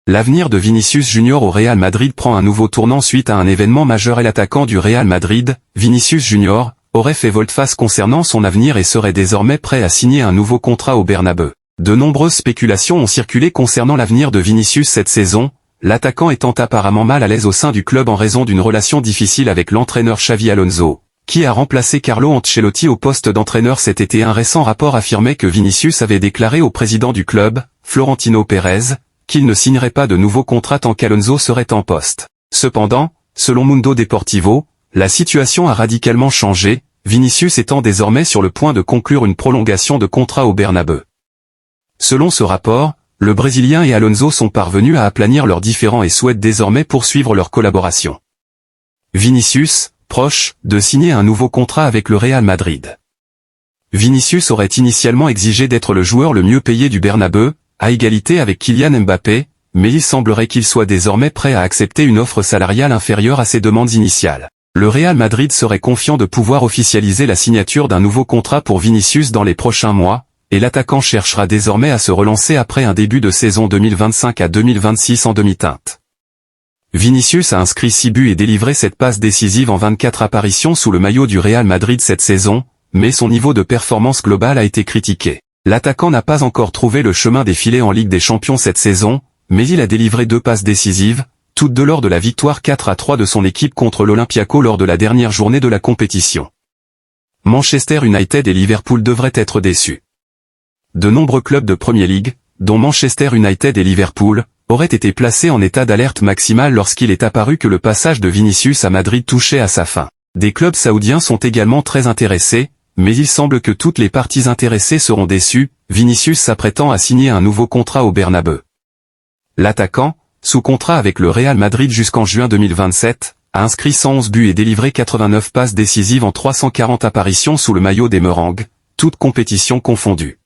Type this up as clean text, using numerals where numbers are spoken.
L'avenir de Vinicius Junior au Real Madrid prend un nouveau tournant suite à un événement majeur et l'attaquant du Real Madrid, Vinicius Junior, aurait fait volte-face concernant son avenir et serait désormais prêt à signer un nouveau contrat au Bernabeu. De nombreuses spéculations ont circulé concernant l'avenir de Vinicius cette saison, l'attaquant étant apparemment mal à l'aise au sein du club en raison d'une relation difficile avec l'entraîneur Xavi Alonso, qui a remplacé Carlo Ancelotti au poste d'entraîneur cet été. Un récent rapport affirmait que Vinicius avait déclaré au président du club, Florentino Pérez, qu'il ne signerait pas de nouveau contrat tant qu'Alonso serait en poste. Cependant, selon Mundo Deportivo, la situation a radicalement changé, Vinicius étant désormais sur le point de conclure une prolongation de contrat au Bernabeu. Selon ce rapport, le Brésilien et Alonso sont parvenus à aplanir leurs différends et souhaitent désormais poursuivre leur collaboration. Vinicius, proche de signer un nouveau contrat avec le Real Madrid. Vinicius aurait initialement exigé d'être le joueur le mieux payé du Bernabeu, à égalité avec Kylian Mbappé, mais il semblerait qu'il soit désormais prêt à accepter une offre salariale inférieure à ses demandes initiales. Le Real Madrid serait confiant de pouvoir officialiser la signature d'un nouveau contrat pour Vinicius dans les prochains mois, et l'attaquant cherchera désormais à se relancer après un début de saison 2025 à 2026 en demi-teinte. Vinicius a inscrit 6 buts et délivré cette passe décisive en 24 apparitions sous le maillot du Real Madrid cette saison, mais son niveau de performance globale a été critiqué. L'attaquant n'a pas encore trouvé le chemin des filets en Ligue des Champions cette saison, mais il a délivré 2 passes décisives, toutes deux lors de la victoire 4-3 de son équipe contre l'Olympiakos lors de la dernière journée de la compétition. Manchester United et Liverpool devraient être déçus. De nombreux clubs de Premier League, dont Manchester United et Liverpool, auraient été placés en état d'alerte maximale lorsqu'il est apparu que le passage de Vinicius à Madrid touchait à sa fin. Des clubs saoudiens sont également très intéressés, mais il semble que toutes les parties intéressées seront déçues, Vinicius s'apprêtant à signer un nouveau contrat au Bernabeu. L'attaquant, sous contrat avec le Real Madrid jusqu'en juin 2027, a inscrit 111 buts et délivré 89 passes décisives en 340 apparitions sous le maillot des Merengues, toutes compétitions confondues.